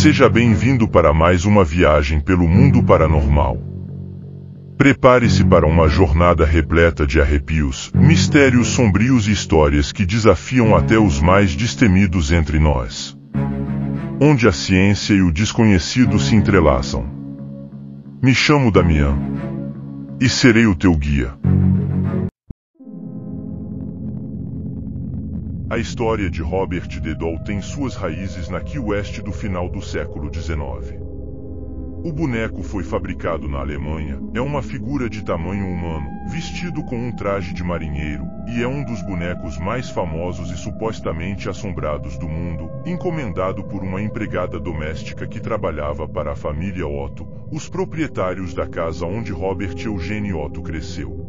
Seja bem-vindo para mais uma viagem pelo mundo paranormal. Prepare-se para uma jornada repleta de arrepios, mistérios sombrios e histórias que desafiam até os mais destemidos entre nós. Onde a ciência e o desconhecido se entrelaçam. Me chamo Damian. E serei o teu guia. A história de Robert de Dole tem suas raízes na Key West do final do século XIX. O boneco foi fabricado na Alemanha, é uma figura de tamanho humano, vestido com um traje de marinheiro, e é um dos bonecos mais famosos e supostamente assombrados do mundo, encomendado por uma empregada doméstica que trabalhava para a família Otto, os proprietários da casa onde Robert Eugene Otto cresceu.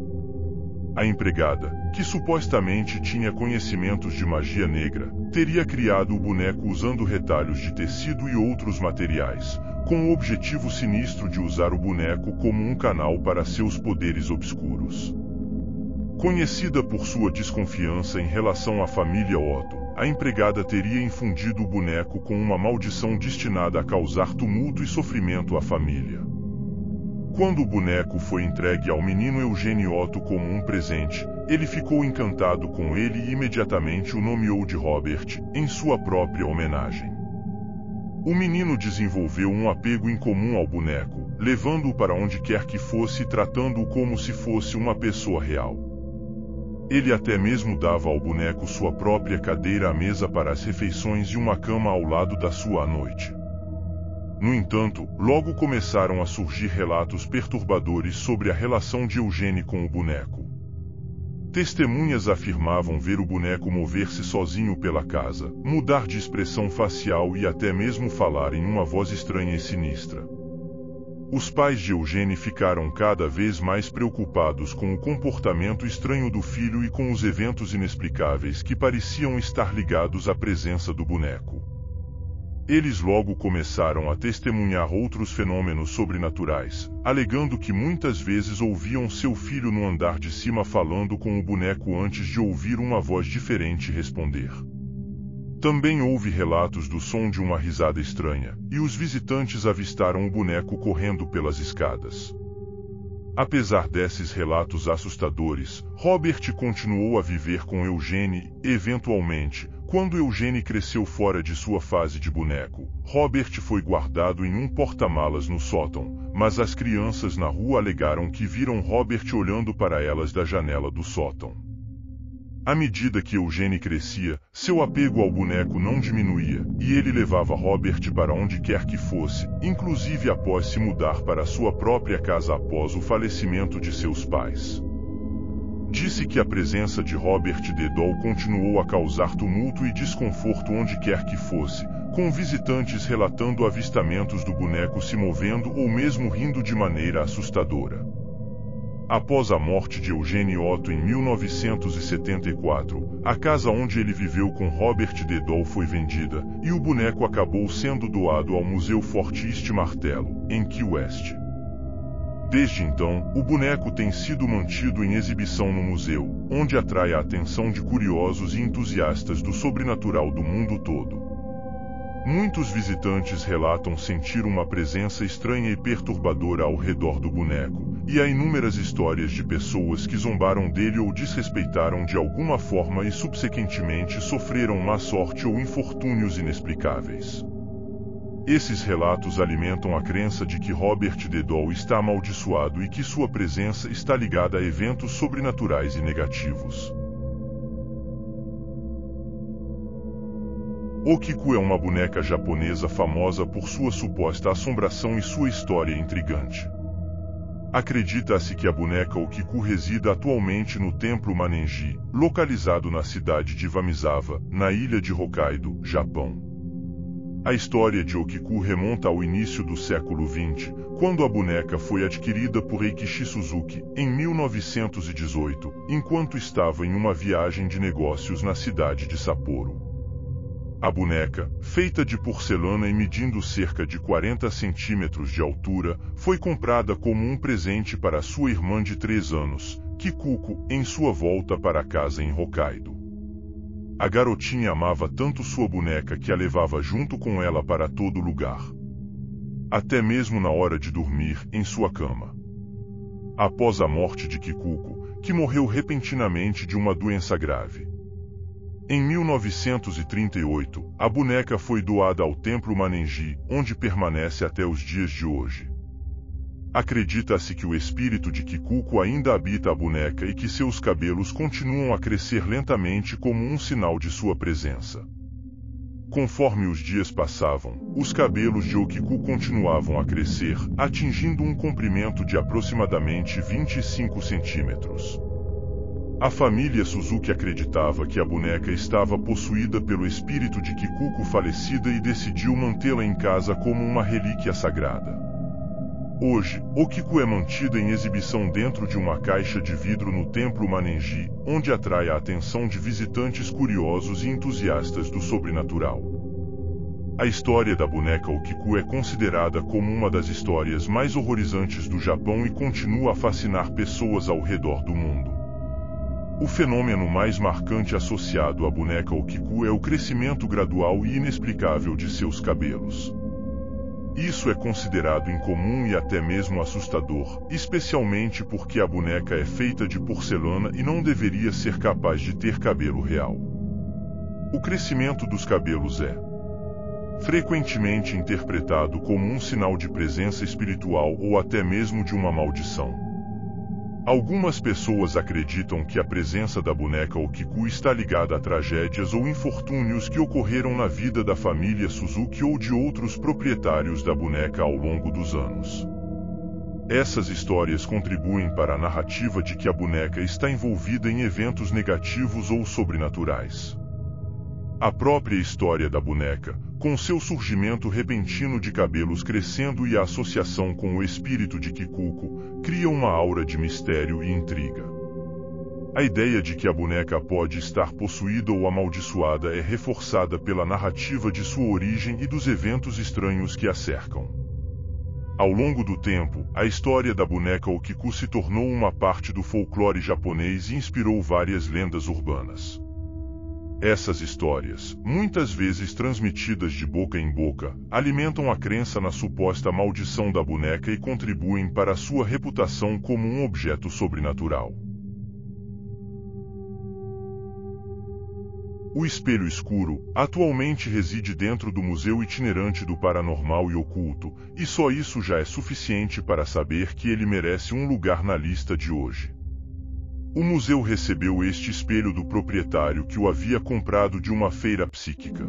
A empregada, que supostamente tinha conhecimentos de magia negra, teria criado o boneco usando retalhos de tecido e outros materiais, com o objetivo sinistro de usar o boneco como um canal para seus poderes obscuros. Conhecida por sua desconfiança em relação à família Otto, a empregada teria infundido o boneco com uma maldição destinada a causar tumulto e sofrimento à família. Quando o boneco foi entregue ao menino Eugene Otto como um presente, ele ficou encantado com ele e imediatamente o nomeou de Robert, em sua própria homenagem. O menino desenvolveu um apego incomum ao boneco, levando-o para onde quer que fosse e tratando-o como se fosse uma pessoa real. Ele até mesmo dava ao boneco sua própria cadeira à mesa para as refeições e uma cama ao lado da sua à noite. No entanto, logo começaram a surgir relatos perturbadores sobre a relação de Eugene com o boneco. Testemunhas afirmavam ver o boneco mover-se sozinho pela casa, mudar de expressão facial e até mesmo falar em uma voz estranha e sinistra. Os pais de Eugene ficaram cada vez mais preocupados com o comportamento estranho do filho e com os eventos inexplicáveis que pareciam estar ligados à presença do boneco. Eles logo começaram a testemunhar outros fenômenos sobrenaturais, alegando que muitas vezes ouviam seu filho no andar de cima falando com o boneco antes de ouvir uma voz diferente responder. Também houve relatos do som de uma risada estranha, e os visitantes avistaram o boneco correndo pelas escadas. Apesar desses relatos assustadores, Robert continuou a viver com Eugene, eventualmente. Quando Eugene cresceu fora de sua fase de boneco, Robert foi guardado em um porta-malas no sótão, mas as crianças na rua alegaram que viram Robert olhando para elas da janela do sótão. À medida que Eugene crescia, seu apego ao boneco não diminuía, e ele levava Robert para onde quer que fosse, inclusive após se mudar para sua própria casa após o falecimento de seus pais. Disse que a presença de Robert de Dole continuou a causar tumulto e desconforto onde quer que fosse, com visitantes relatando avistamentos do boneco se movendo ou mesmo rindo de maneira assustadora. Após a morte de Eugene Otto em 1974, a casa onde ele viveu com Robert de Dole foi vendida, e o boneco acabou sendo doado ao Museu Fort East Martello, em Key West. Desde então, o boneco tem sido mantido em exibição no museu, onde atrai a atenção de curiosos e entusiastas do sobrenatural do mundo todo. Muitos visitantes relatam sentir uma presença estranha e perturbadora ao redor do boneco, e há inúmeras histórias de pessoas que zombaram dele ou desrespeitaram de alguma forma e subsequentemente sofreram má sorte ou infortúnios inexplicáveis. Esses relatos alimentam a crença de que Robert de Dole está amaldiçoado e que sua presença está ligada a eventos sobrenaturais e negativos. Okiku é uma boneca japonesa famosa por sua suposta assombração e sua história intrigante. Acredita-se que a boneca Okiku resida atualmente no Templo Manenji, localizado na cidade de Wamizawa, na ilha de Hokkaido, Japão. A história de Okiku remonta ao início do século XX, quando a boneca foi adquirida por Eikichi Suzuki, em 1918, enquanto estava em uma viagem de negócios na cidade de Sapporo. A boneca, feita de porcelana e medindo cerca de 40 centímetros de altura, foi comprada como um presente para sua irmã de 3 anos, Kikuko, em sua volta para casa em Hokkaido. A garotinha amava tanto sua boneca que a levava junto com ela para todo lugar. Até mesmo na hora de dormir, em sua cama. Após a morte de Kikuko, que morreu repentinamente de uma doença grave. Em 1938, a boneca foi doada ao Templo Manenji, onde permanece até os dias de hoje. Acredita-se que o espírito de Kikuko ainda habita a boneca e que seus cabelos continuam a crescer lentamente como um sinal de sua presença. Conforme os dias passavam, os cabelos de Okiku continuavam a crescer, atingindo um comprimento de aproximadamente 25 centímetros. A família Suzuki acreditava que a boneca estava possuída pelo espírito de Kikuko falecida e decidiu mantê-la em casa como uma relíquia sagrada. Hoje, Okiku é mantida em exibição dentro de uma caixa de vidro no Templo Manenji, onde atrai a atenção de visitantes curiosos e entusiastas do sobrenatural. A história da boneca Okiku é considerada como uma das histórias mais horrorizantes do Japão e continua a fascinar pessoas ao redor do mundo. O fenômeno mais marcante associado à boneca Okiku é o crescimento gradual e inexplicável de seus cabelos. Isso é considerado incomum e até mesmo assustador, especialmente porque a boneca é feita de porcelana e não deveria ser capaz de ter cabelo real. O crescimento dos cabelos é frequentemente interpretado como um sinal de presença espiritual ou até mesmo de uma maldição. Algumas pessoas acreditam que a presença da boneca Okiku está ligada a tragédias ou infortúnios que ocorreram na vida da família Suzuki ou de outros proprietários da boneca ao longo dos anos. Essas histórias contribuem para a narrativa de que a boneca está envolvida em eventos negativos ou sobrenaturais. A própria história da boneca, com seu surgimento repentino de cabelos crescendo e a associação com o espírito de Kikuko, cria uma aura de mistério e intriga. A ideia de que a boneca pode estar possuída ou amaldiçoada é reforçada pela narrativa de sua origem e dos eventos estranhos que a cercam. Ao longo do tempo, a história da boneca Okiku se tornou uma parte do folclore japonês e inspirou várias lendas urbanas. Essas histórias, muitas vezes transmitidas de boca em boca, alimentam a crença na suposta maldição da boneca e contribuem para sua reputação como um objeto sobrenatural. O espelho escuro, atualmente reside dentro do Museu Itinerante do Paranormal e Oculto, e só isso já é suficiente para saber que ele merece um lugar na lista de hoje. O museu recebeu este espelho do proprietário que o havia comprado de uma feira psíquica.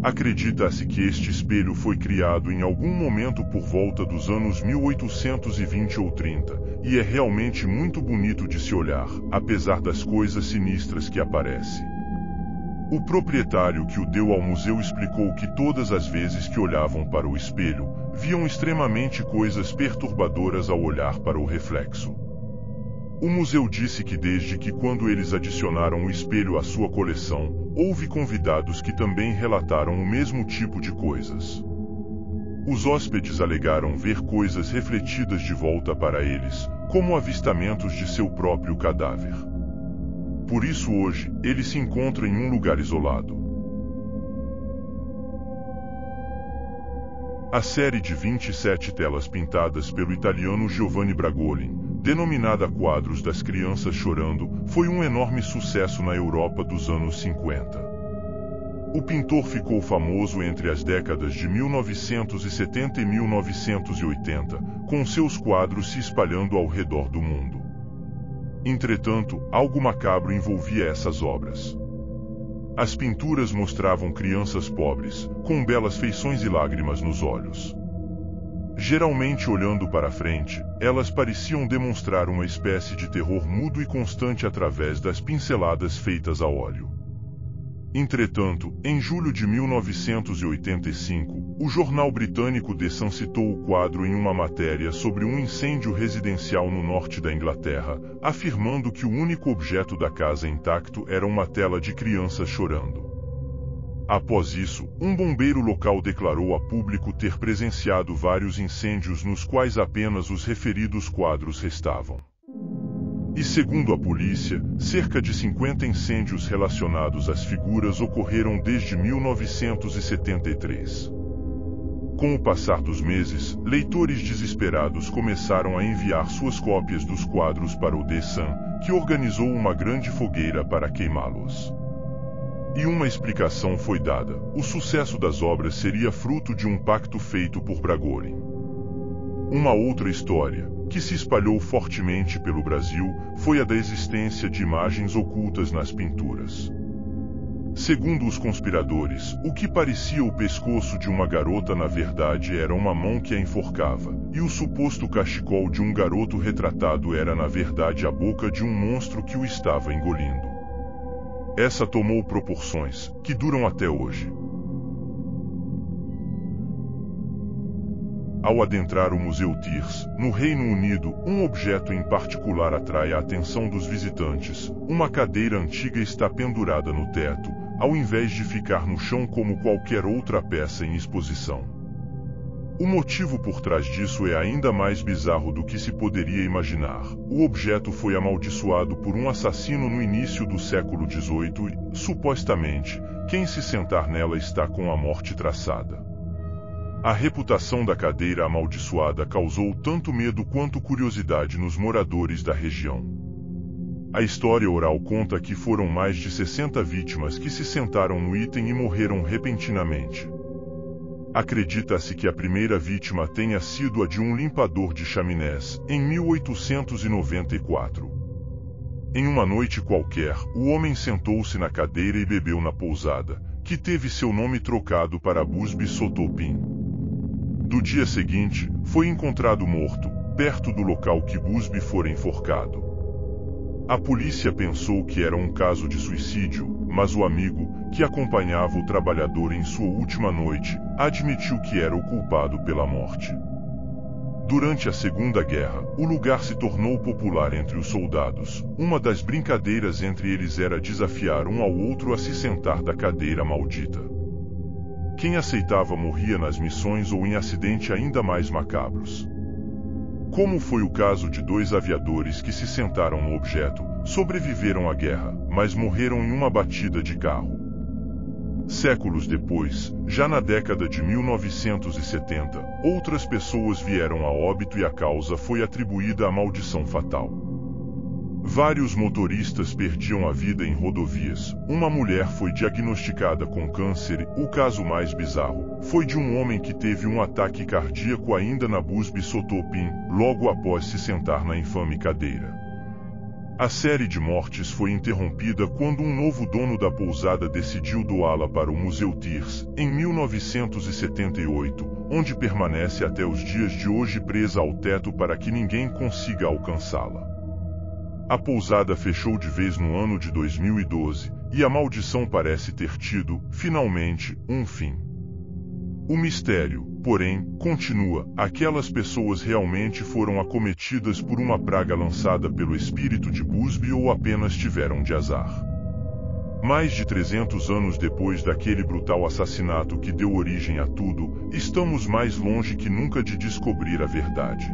Acredita-se que este espelho foi criado em algum momento por volta dos anos 1820 ou 30, e é realmente muito bonito de se olhar, apesar das coisas sinistras que aparece. O proprietário que o deu ao museu explicou que todas as vezes que olhavam para o espelho, viam extremamente coisas perturbadoras ao olhar para o reflexo. O museu disse que desde que quando eles adicionaram o espelho à sua coleção, houve convidados que também relataram o mesmo tipo de coisas. Os hóspedes alegaram ver coisas refletidas de volta para eles, como avistamentos de seu próprio cadáver. Por isso hoje, ele se encontra em um lugar isolado. A série de 27 telas pintadas pelo italiano Giovanni Bragolin, denominada Quadros das Crianças Chorando, foi um enorme sucesso na Europa dos anos 50. O pintor ficou famoso entre as décadas de 1970 e 1980, com seus quadros se espalhando ao redor do mundo. Entretanto, algo macabro envolvia essas obras. As pinturas mostravam crianças pobres, com belas feições e lágrimas nos olhos. Geralmente olhando para frente, elas pareciam demonstrar uma espécie de terror mudo e constante através das pinceladas feitas a óleo. Entretanto, em julho de 1985, o jornal britânico The Sun citou o quadro em uma matéria sobre um incêndio residencial no norte da Inglaterra, afirmando que o único objeto da casa intacto era uma tela de crianças chorando. Após isso, um bombeiro local declarou a público ter presenciado vários incêndios nos quais apenas os referidos quadros restavam. E segundo a polícia, cerca de 50 incêndios relacionados às figuras ocorreram desde 1973. Com o passar dos meses, leitores desesperados começaram a enviar suas cópias dos quadros para o The Sun, que organizou uma grande fogueira para queimá-los. E uma explicação foi dada: o sucesso das obras seria fruto de um pacto feito por Bragorin. Uma outra história, que se espalhou fortemente pelo Brasil, foi a da existência de imagens ocultas nas pinturas. Segundo os conspiradores, o que parecia o pescoço de uma garota na verdade era uma mão que a enforcava, e o suposto cachecol de um garoto retratado era na verdade a boca de um monstro que o estava engolindo. Essa tomou proporções que duram até hoje. Ao adentrar o Museu Thiers, no Reino Unido, um objeto em particular atrai a atenção dos visitantes. Uma cadeira antiga está pendurada no teto, ao invés de ficar no chão como qualquer outra peça em exposição. O motivo por trás disso é ainda mais bizarro do que se poderia imaginar. O objeto foi amaldiçoado por um assassino no início do século XVIII e, supostamente, quem se sentar nela está com a morte traçada. A reputação da cadeira amaldiçoada causou tanto medo quanto curiosidade nos moradores da região. A história oral conta que foram mais de 60 vítimas que se sentaram no item e morreram repentinamente. Acredita-se que a primeira vítima tenha sido a de um limpador de chaminés, em 1894. Em uma noite qualquer, o homem sentou-se na cadeira e bebeu na pousada, que teve seu nome trocado para Busby Sotopim. Do dia seguinte, foi encontrado morto, perto do local que Busby fora enforcado. A polícia pensou que era um caso de suicídio, mas o amigo, que acompanhava o trabalhador em sua última noite, admitiu que era o culpado pela morte. Durante a Segunda Guerra, o lugar se tornou popular entre os soldados. Uma das brincadeiras entre eles era desafiar um ao outro a se sentar da cadeira maldita. Quem aceitava morria nas missões ou em acidentes ainda mais macabros. Como foi o caso de 2 aviadores que se sentaram no objeto, sobreviveram à guerra, mas morreram em uma batida de carro. Séculos depois, já na década de 1970, outras pessoas vieram a óbito e a causa foi atribuída à maldição fatal. Vários motoristas perdiam a vida em rodovias. Uma mulher foi diagnosticada com câncer. O caso mais bizarro foi de um homem que teve um ataque cardíaco ainda na Busby Sotopim, logo após se sentar na infame cadeira. A série de mortes foi interrompida quando um novo dono da pousada decidiu doá-la para o Museu Thiers, em 1978, onde permanece até os dias de hoje presa ao teto para que ninguém consiga alcançá-la. A pousada fechou de vez no ano de 2012, e a maldição parece ter tido, finalmente, um fim. O mistério, porém, continua: aquelas pessoas realmente foram acometidas por uma praga lançada pelo espírito de Busby ou apenas tiveram de azar? Mais de 300 anos depois daquele brutal assassinato que deu origem a tudo, estamos mais longe que nunca de descobrir a verdade.